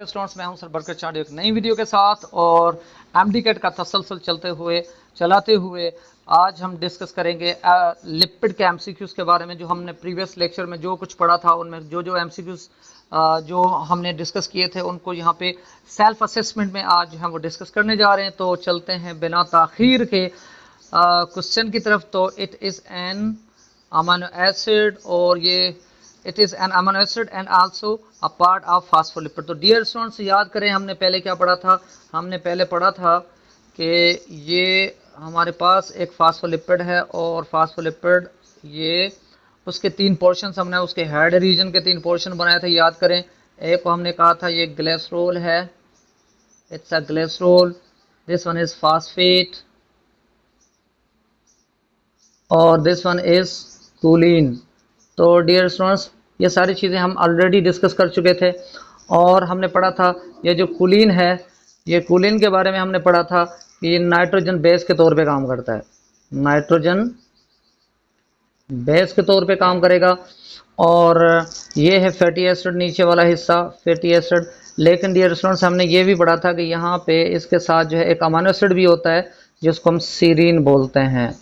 Students, मैं हूं sir बरकत चार्ट एक नई वीडियो के साथ और एमडी कैट का तसलसल चलाते हुए आज हम डिस्कस करेंगे लिपिड के एमसीक्यूज के बारे में। जो हमने प्रीवियस लेक्चर में जो कुछ पढ़ा था उनमें जो एमसीक्यूज जो हमने डिस्कस किए थे उनको यहाँ पे सेल्फ असेसमेंट में आज हम वो डिस्कस करने जा रहे हैं। तो चलते हैं बिना ताखीर के क्वेश्चन की तरफ। तो it is an amino acid और ये it is an amino acid and also a part of phospholipid. तो डियर स्टूडेंट्स, याद करें हमने पहले क्या पढ़ा था। हमने पहले पढ़ा था कि ये हमारे पास एक फास्फोलिपिड है और फास्फोलिपिड ये उसके तीन पोर्शन हमने उसके हेड रीजन के तीन पोर्शन बनाए थे। याद करें, एक को हमने कहा था ये ग्लिसरॉल है, it's a glycerol, this one is phosphate और दिस वन इज कूलिन। तो डियर स्टूडेंट्स, ये सारी चीज़ें हम ऑलरेडी डिस्कस कर चुके थे और हमने पढ़ा था ये जो कूलिन है, ये कूलिन के बारे में हमने पढ़ा था कि ये नाइट्रोजन बेस के तौर पे काम करता है, नाइट्रोजन बेस के तौर पे काम करेगा। और ये है फैटी एसिड, नीचे वाला हिस्सा फैटी एसिड। लेकिन डियर स्टूडेंट्स, हमने ये भी पढ़ा था कि यहाँ पे इसके साथ जो है एक अमीनो एसिड भी होता है जिसको हम सीरीन बोलते हैं।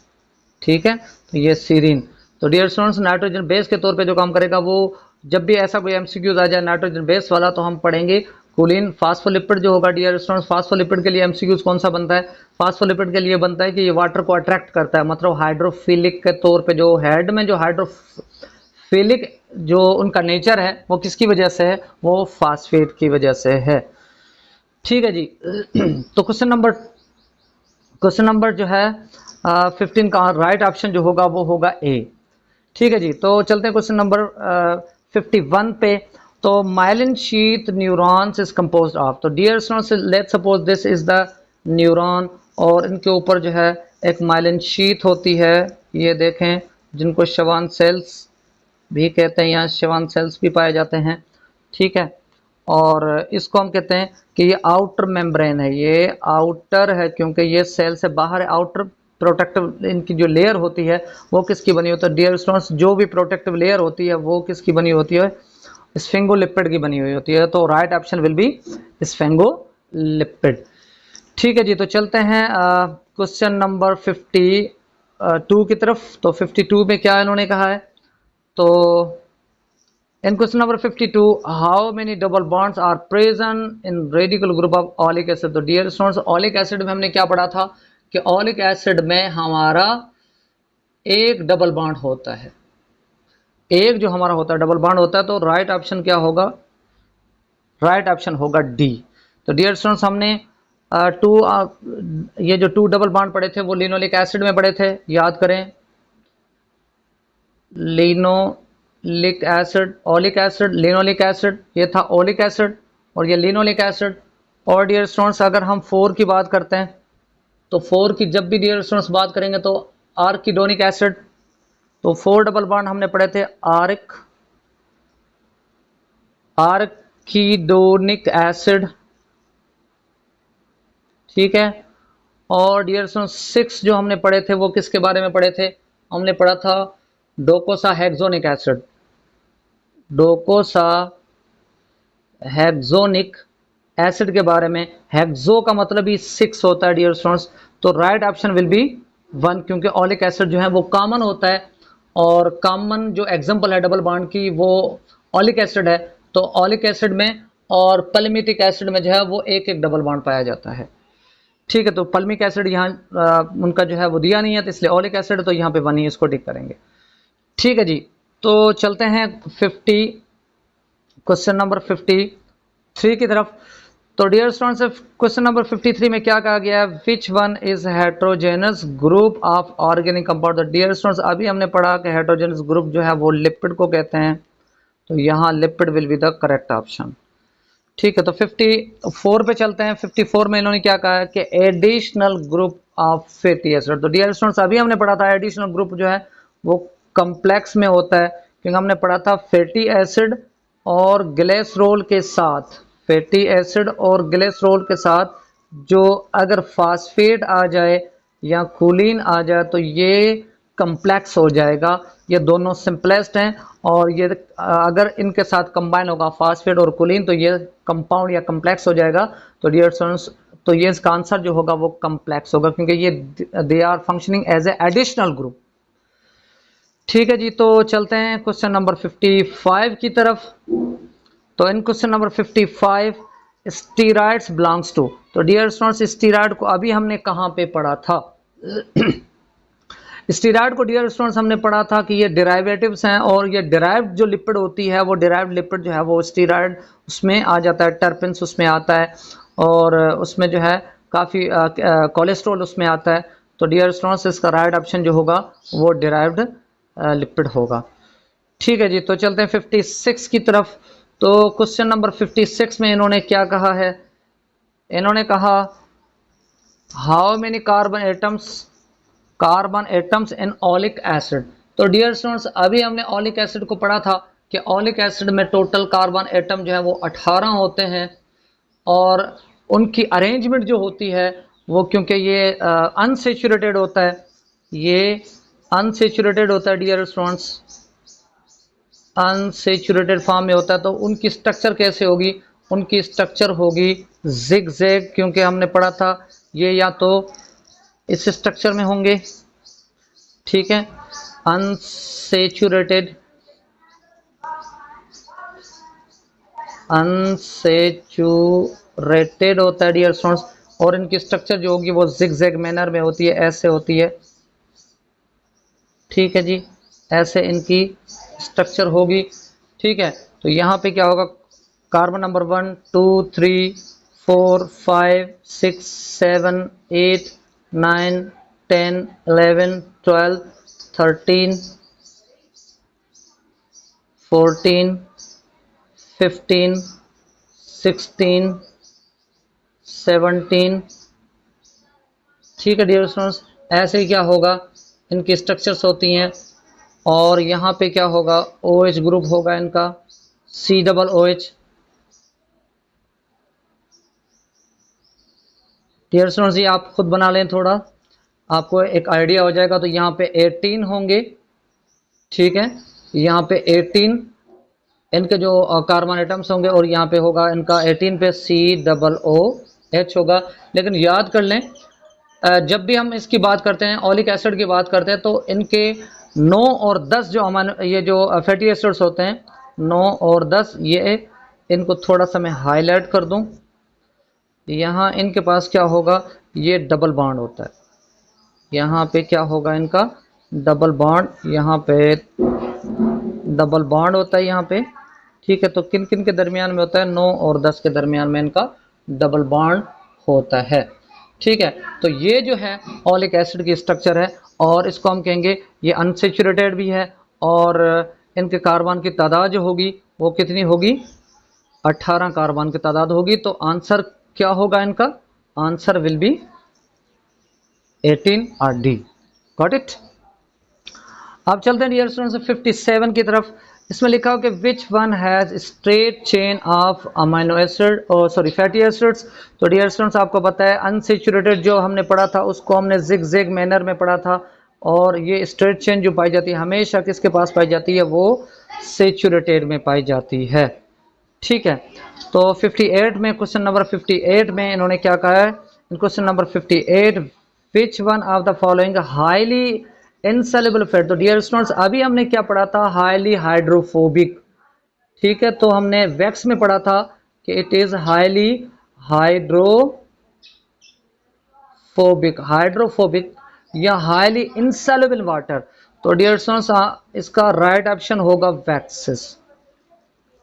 ठीक है, तो ये सीरीन। तो डियर स्टूडेंट्स, नाइट्रोजन बेस के तौर पे जो काम करेगा वो जब भी ऐसा कोई एमसीक्यूज आ जाए नाइट्रोजन बेस वाला तो हम पढ़ेंगे कूलिन। फास्फोलिपिड जो होगा डियर स्टूडेंट्स, फास्फोलिपिड के लिए एमसीक्यूज कौन सा बनता है? फास्फोलिपिड के लिए बनता है कि ये वाटर को अट्रैक्ट करता है, मतलब हाइड्रोफिलिक के तौर पे जो हेड में जो हाइड्रोफिलिक जो उनका नेचर है वो किसकी वजह से है? वो फास्फेट की वजह से है। ठीक है जी। तो क्वेश्चन नंबर जो है 15 का राइट ऑप्शन जो होगा वो होगा ए। ठीक है जी, तो चलते हैं क्वेश्चन नंबर 51 पे। तो myelin sheath neurons is composed of. तो dear students, let's suppose this is the neuron और इनके ऊपर जो है एक माइलिन शीथ होती है, ये देखें, जिनको श्वान सेल्स भी कहते हैं, यहाँ श्वान सेल्स भी पाए जाते हैं। ठीक है, और इसको हम कहते हैं कि ये आउटर मेम्ब्रेन है, ये आउटर है क्योंकि ये सेल से बाहर है। आउटर प्रोटेक्टिव इनकी जो लेयर होती है वो किसकी बनी होती है? डियर स्टूडेंट्स, जो भी प्रोटेक्टिव लेयर होती है वो किसकी बनी होती है? स्फिंगोलिपिड की बनी हुई होती है। तो right option will be sphingolipid. ठीक है जी, तो चलते हैं क्वेश्चन नंबर 52 की तरफ। तो 52 में क्या इन्होंने कहा है? तो in question number 52, how many double bonds are present in radical group of oleic acid? तो डियर स्टूडेंट्स, ओलिक एसिड में हमने क्या पढ़ा था कि ओलिक एसिड में हमारा एक डबल बॉन्ड होता है, एक जो हमारा होता है डबल बॉन्ड होता है। तो राइट ऑप्शन क्या होगा? राइट ऑप्शन होगा डी। तो डियर स्टूडेंट्स, हमने ये जो टू डबल बॉन्ड पढ़े थे वो लिनोलिक एसिड में पढ़े थे। याद करें, linoleic acid, oleic acid, linoleic acid, ये था ओलिक एसिड और ये लिनोलिक एसिड। और डियर स्टूडेंट्स, अगर हम 4 की बात करते हैं तो 4 की जब भी डियर स्टूडेंट्स बात करेंगे तो आर्किडोनिक एसिड। तो 4 डबल बॉन्ड हमने पढ़े थे आर्किडोनिक एसिड। ठीक है, और डियर स्टूडेंट्स 6 जो हमने पढ़े थे वो किसके बारे में पढ़े थे? हमने पढ़ा था डोकोसा हेक्सोनिक एसिड, डोकोसा हेक्सोनिक एसिड के बारे में। हेक्सो का मतलब ही 6 होता है डियर स्टूडेंट्स। तो राइट ऑप्शन विल बी 1 क्योंकि ओलिक एसिड जो है वो कॉमन होता है और कॉमन जो एग्जांपल है डबल बॉन्ड की वो ओलिक एसिड है। तो ओलिक एसिड में और पल्मिटिक एसिड में जो है वो एक एक डबल बॉन्ड पाया जाता है। ठीक है, तो पल्मिक एसिड यहाँ उनका जो है वो दिया नहीं है, तो इसलिए ओलिक एसिड, तो यहाँ पे 1 ही इसको टिक करेंगे। ठीक है जी, तो चलते हैं क्वेश्चन नंबर 53 की तरफ। तो डियर स्टूडेंट्स, क्वेश्चन नंबर 53 में क्या कहा गया है? Which one is heterogeneous group of organic compound? Dear students, अभी हमने पढ़ा कि हेट्रोजेनस ग्रुप जो है वो लिपिड को कहते हैं, तो यहाँ lipid will be the correct option. ठीक है, तो 54 पे चलते हैं। 54 में इन्होंने क्या कहा है कि additional group of fatty acid. तो डियर स्टूडेंट्स, अभी हमने पढ़ा था एडिशनल ग्रुप जो है वो कॉम्प्लेक्स में होता है क्योंकि हमने पढ़ा था फैटी एसिड और ग्लिसरॉल के साथ, फैटी एसिड और ग्लिसरॉल के साथ जो अगर फास्फेट आ जाए या कूलिन आ जाए तो ये कम्प्लेक्स हो जाएगा। ये दोनों सिंपलेस्ट हैं, और ये अगर इनके साथ कंबाइन होगा फास्फेट और कोलिन तो ये कंपाउंड या कम्प्लेक्स हो जाएगा। तो डियर स्टूडेंट्स, तो ये इसका आंसर जो होगा वो कम्प्लेक्स होगा, क्योंकि ये they are functioning as a additional group. ठीक है जी, तो चलते हैं क्वेश्चन नंबर 55 की तरफ। तो in question number 55 steroids belongs to, तो डियर स्टूडेंट्स स्टीरॉयड को अभी हमने कहाँ पे पढ़ा था? स्टीरॉयड को डियर स्टूडेंट्स हमने पढ़ा था कि ये डेरिवेटिव्स हैं, और ये डेराइव्ड जो लिपिड होती है वो डेराइव्ड लिपिड जो है वो स्टीरॉयड उसमें आ जाता है, टर्पेंस उसमें आता है, और उसमें जो है काफ़ी कोलेस्ट्रॉल उसमें आता है। तो डियर स्टूडेंट्स इसका राइट ऑप्शन जो होगा वो डेराइव्ड लिपिड होगा। ठीक है जी, तो चलते हैं 56 की तरफ। तो क्वेश्चन नंबर 56 में इन्होंने क्या कहा है? इन्होंने कहा how many carbon atoms in oleic acid. तो डियर स्टूडेंट्स अभी हमने ओलिक एसिड को पढ़ा था कि ओलिक एसिड में टोटल कार्बन एटम जो है वो 18 होते हैं, और उनकी अरेंजमेंट जो होती है वो, क्योंकि ये अनसेचुरेटेड होता है, ये अनसेचुरेटेड होता है डियर स्टूडेंट्स, अनसेचुरेटेड फॉर्म में होता है, तो उनकी स्ट्रक्चर कैसे होगी? उनकी स्ट्रक्चर होगी जिग जैग, क्योंकि हमने पढ़ा था ये या तो इस स्ट्रक्चर में होंगे, ठीक है, अनसेचुरेटेड होता है डियर स्टूडेंट्स, और इनकी स्ट्रक्चर जो होगी वो जिग जैग मैनर में होती है, ऐसे होती है। ठीक है जी, ऐसे इनकी स्ट्रक्चर होगी। ठीक है, तो यहाँ पे क्या होगा? Carbon number 1 2 3 4 5 6 7 8 9 10 11 12 13 14 15 16 17। ठीक है डियर स्टूडेंट्स, ऐसे ही क्या होगा? इनकी स्ट्रक्चर्स होती हैं, और यहाँ पे क्या होगा? OH ग्रुप होगा इनका, COOH। डियर स्टूडेंट्स ये आप खुद बना लें, थोड़ा आपको एक आइडिया हो जाएगा। तो यहाँ पे 18 होंगे, ठीक है, यहाँ पे 18 इनके जो कार्बन एटम्स होंगे, और यहाँ पे होगा इनका 18 पे COOH होगा। लेकिन याद कर लें, जब भी हम इसकी बात करते हैं, ओलिक एसिड की बात करते हैं, तो इनके 9 और 10 जो ये जो फैटी एसिड्स होते हैं, 9 और 10, ये इनको थोड़ा सा मैं हाईलाइट कर दूं। यहाँ इनके पास क्या होगा? ये डबल बॉन्ड होता है, यहाँ पे क्या होगा? इनका डबल बॉन्ड, यहाँ पे डबल बॉन्ड होता है यहाँ पे। ठीक है, तो किन किन के दरमियान में होता है? 9 और 10 के दरमियान में इनका डबल बॉन्ड होता है। ठीक है, तो ये जो है ओलिक एसिड की स्ट्रक्चर है, और इसको हम कहेंगे ये अनसेचुरेटेड भी है, और इनके कार्बन की तादाद जो होगी वो कितनी होगी? 18 कार्बन की तादाद होगी। तो आंसर क्या होगा इनका? आंसर विल बी 18 और डी। Got it? अब चलते हैं डियर स्टूडेंट्स 57 की तरफ। इसमें लिखा हो कि which one has straight chain of amino acid और सॉरी फैटी एसिड्स। तो डियर स्टूडेंट्स आपको पता है अनसेचुरेटेड जो हमने पढ़ा था उसको हमने जिग जैग मैनर में पढ़ा था, और ये स्ट्रेट चेन जो पाई जाती है हमेशा किसके पास पाई जाती है? वो सेचुरेटेड में पाई जाती है। ठीक है, तो 58 में, क्वेश्चन नंबर 58 में इन्होंने क्या कहा है? In question number 58 which one of the following highly insoluble fat. तो डियर स्टूडेंट्स अभी हमने क्या पढ़ा था? Highly hydrophobic. ठीक है, तो हमने वैक्स में पढ़ा था कि इट इज हाईली हाइड्रोफोबिक या हाईली इनसेल्युबल वाटर। तो डियर स्टूडेंट्स इसका राइट ऑप्शन होगा वैक्सेस।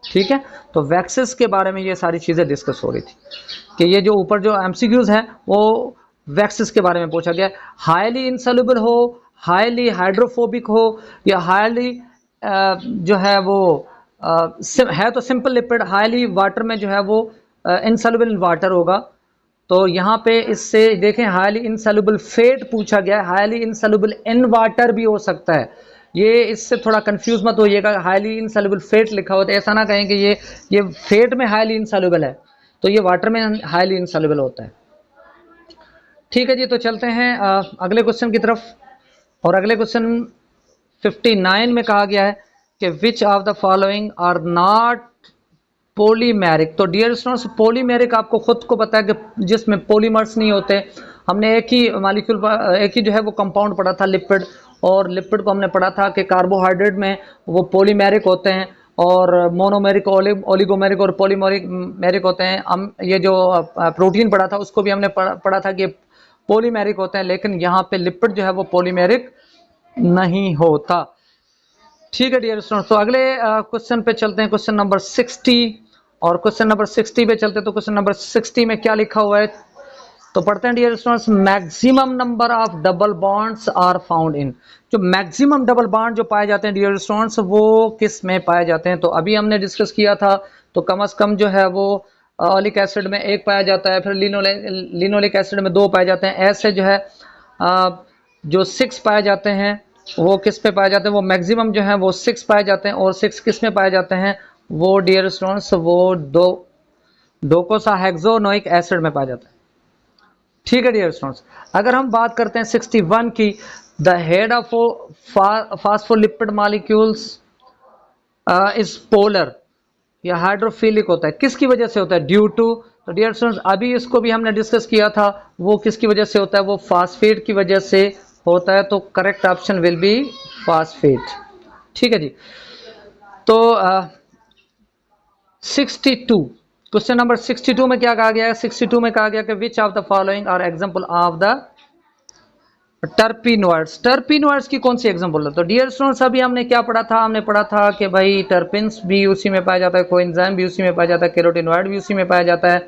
ठीक है, तो वैक्सेस के बारे में ये सारी चीजें डिस्कस हो रही थी कि ये जो ऊपर जो एमसीक्यूज है वो वैक्सेस के बारे में पूछा गया। हाईली इनसॉल्युबल हो, हाईली हाइड्रोफोबिक हो, या हाईली जो है वो है तो सिंपल लिपिड, हाईली वाटर में जो है वो इनसॉल्युबल वाटर होगा। तो यहाँ पे इससे देखें हाईली इनसॉल्युबल फेट पूछा गया है, हाईली इनसॉल्युबल इन वाटर भी हो सकता है। ये इससे थोड़ा कंफ्यूज मत होइएगा, हाईली इनसॉल्युबल फेट लिखा हो तो ऐसा ना कहें कि ये फेट में हाईली इनसॉल्युबल है, तो ये वाटर में हाईली इनसॉल्युबल होता है। ठीक है जी, तो चलते हैं अगले क्वेश्चन की तरफ, और अगले क्वेश्चन 59 में कहा गया है कि which of the following are not polymeric. तो डियर स्टूडेंट्स, पॉलीमेरिक आपको खुद को पता है कि जिसमें पॉलीमर्स नहीं होते। हमने एक ही मॉलिक्यूल, एक ही जो है वो कंपाउंड पढ़ा था लिपिड, और लिपिड को हमने पढ़ा था कि कार्बोहाइड्रेट में वो पॉलीमेरिक होते हैं और मोनोमेरिक, ओलिगोमेरिक और पॉलीमेरिक होते हैं। हम ये जो प्रोटीन पढ़ा था उसको भी हमने पढ़ा था कि पॉलीमेरिक होते हैं, लेकिन यहाँ पे लिपिड जो है वो पॉलीमेरिक नहीं होता। ठीक है डियर स्टूडेंट्स, तो अगले क्वेश्चन पे चलते हैं, क्वेश्चन नंबर 60। और क्वेश्चन नंबर 60 पे चलते हैं, तो क्वेश्चन नंबर 60 में क्या लिखा हुआ है तो पढ़ते हैं dear students. Maximum number of double bonds are found in. जो मैक्सिमम डबल बॉन्ड जो पाए जाते हैं डियर स्टूडेंट्स, वो किस में पाए जाते हैं? तो अभी हमने डिस्कस किया था, तो कम से कम जो है वो ओलिक एसिड में 1 पाया जाता है, फिर लिनोलिक एसिड में 2 पाए जाते हैं। ऐसे जो है जो 6 पाए जाते हैं वो किस पे पाए जाते हैं? वो मैक्सिमम जो है वो 6 पाए जाते हैं। और 6 किस में पाए जाते हैं? वो डियर स्टूडेंट्स वो डोकोसाहेक्सोनोइक एसिड में पाया जाता है। ठीक है डियर स्टूडेंट्स, अगर हम बात करते हैं 61 की, the head of phospholipid molecules is polar या हाइड्रोफिलिक होता है, किसकी वजह से होता है? Due to. तो डियर स्टूडेंट्स, अभी इसको भी हमने डिस्कस किया था, वो किसकी वजह से होता है? वो फास्फेट की वजह से होता है। तो correct option will be phosphate. ठीक है जी, तो 62, क्वेश्चन नंबर 62 में क्या कहा गया है? 62 में कहा गया कि which of the following are example of the terpenoids. Terpenoids की कौन सी एग्जांपल है? तो डियर स्टूडेंट्स, अभी हमने क्या पढ़ा था? हमने पढ़ा था कि भाई टर्पिन्स भी उसी में पाया जाता है, कोएंजाइम भी उसी में पाया जाता है, कैरोटीनॉइड भी उसी में पाया जाता है,